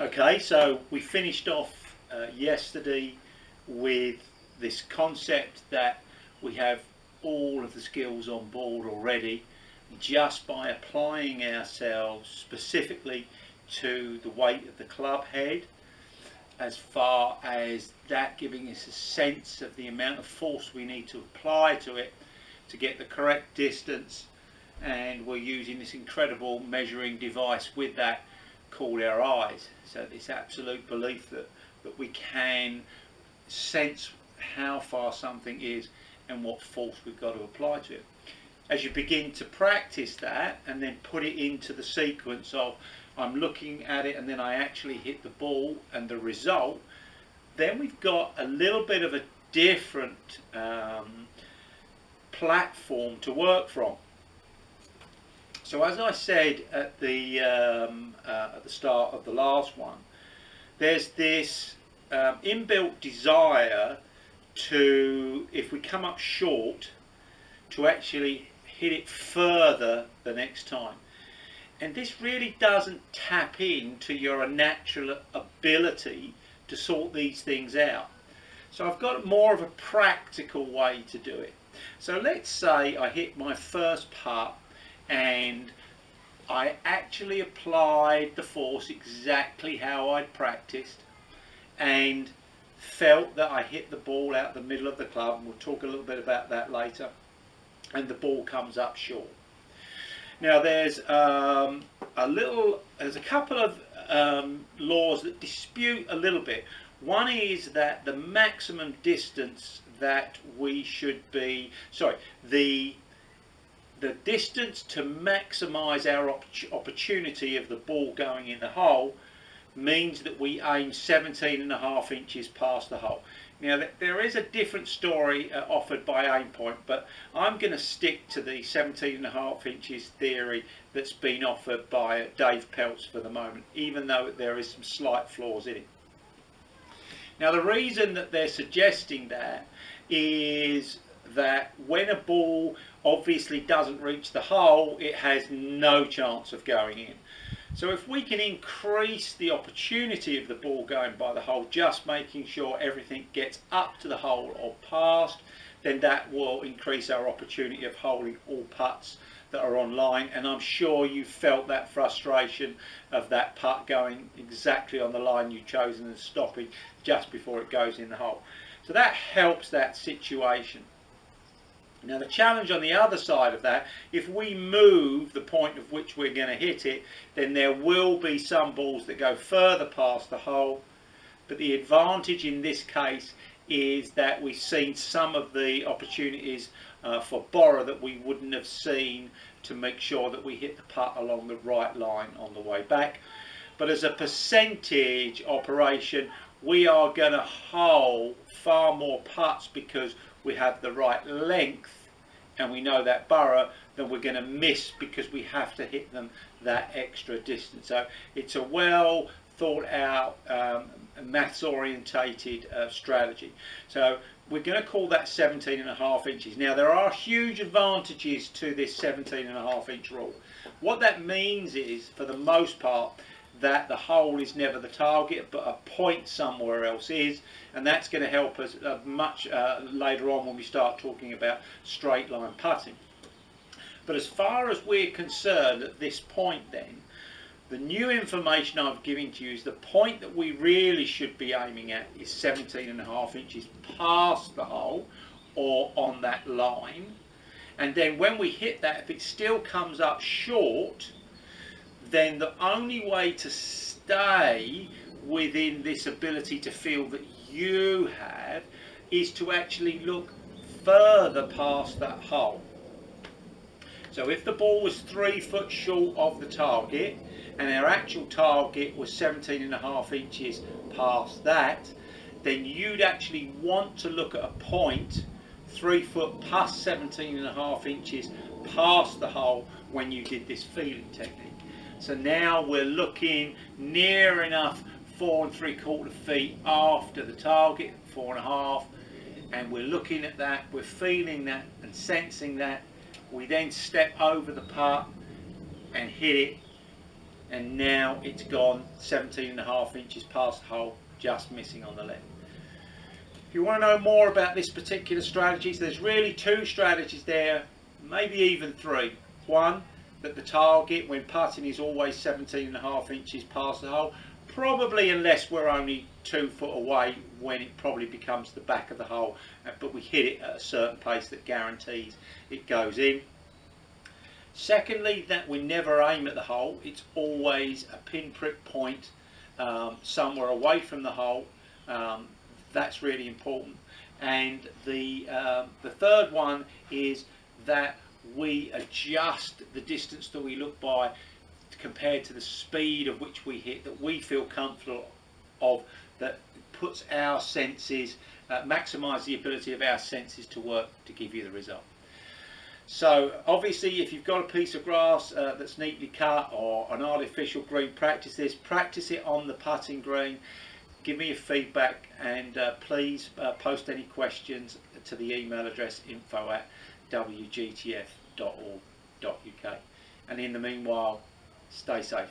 Okay, so we finished off yesterday with this concept that we have all of the skills on board already just by applying ourselves specifically to the weight of the club head, as far as that giving us a sense of the amount of force we need to apply to it to get the correct distance. And we're using this incredible measuring device with that called our eyes. So this absolute belief that we can sense how far something is and what force we've got to apply to it. As you begin to practice that and then put it into the sequence of I'm looking at it and then I actually hit the ball and the result, then we've got a little bit of a different platform to work from. So as I said at the start of the last one, there's this inbuilt desire to, if we come up short, to actually hit it further the next time. And this really doesn't tap into your natural ability to sort these things out. So I've got more of a practical way to do it. So let's say I hit my first putt and I actually applied the force exactly how I'd practiced and felt that I hit the ball out the middle of the club, and we'll talk a little bit about that later, and the ball comes up short. Now there's a couple of laws that dispute a little bit. One is that the maximum distance that we should be, the distance to maximise our opportunity of the ball going in the hole means that we aim 17.5 inches past the hole. Now there is a different story offered by Aimpoint, but I'm going to stick to the 17.5 inches theory that's been offered by Dave Peltz for the moment, even though there is some slight flaws in it. Now the reason that they're suggesting that is that when a ball obviously doesn't reach the hole, it has no chance of going in. So if we can increase the opportunity of the ball going by the hole, just making sure everything gets up to the hole or past, then that will increase our opportunity of holding all putts that are on line. And I'm sure you felt that frustration of that putt going exactly on the line you've chosen and stopping just before it goes in the hole. So that helps that situation. Now the challenge on the other side of that, if we move the point of which we're going to hit it, then there will be some balls that go further past the hole. But the advantage in this case is that we've seen some of the opportunities for borrow that we wouldn't have seen to make sure that we hit the putt along the right line on the way back. But as a percentage operation, we are going to hole far more putts because we have the right length and we know that borough, then we're going to miss because we have to hit them that extra distance. So it's a well thought out maths orientated strategy. So we're going to call that 17.5 inches. Now there are huge advantages to this 17.5 inch rule. What that means is, for the most part, that the hole is never the target, but a point somewhere else is, and that's going to help us much later on when we start talking about straight line putting. But as far as we're concerned at this point, then the new information I've given to you is the point that we really should be aiming at is 17.5 inches past the hole or on that line. And then when we hit that, if it still comes up short, then the only way to stay within this ability to feel that you have is to actually look further past that hole. So if the ball was 3 foot short of the target and our actual target was 17.5 inches past that, then you'd actually want to look at a point 3 foot plus 17.5 inches past the hole when you did this feeling technique. So now we're looking near enough 4 3/4 feet after the target, 4.5, and we're looking at that, we're feeling that and sensing that. We then step over the putt and hit it and now it's gone 17.5 inches past the hole, just missing on the left. If you want to know more about this particular strategy, there's really two strategies there, maybe even three. One, that the target when putting is always 17.5 inches past the hole, probably unless we're only 2 foot away, when it probably becomes the back of the hole, but we hit it at a certain pace that guarantees it goes in. Secondly, that we never aim at the hole, it's always a pinprick point somewhere away from the hole. That's really important. And the third one is that we adjust the distance that we look by compared to the speed of which we hit, that we feel comfortable of, that puts our senses, maximise the ability of our senses to work to give you the result. So obviously, if you've got a piece of grass that's neatly cut or an artificial green, practice this, practice it on the putting green. Give me your feedback, and please post any questions to the email address info@wgtf.org.uk. And in the meanwhile, stay safe.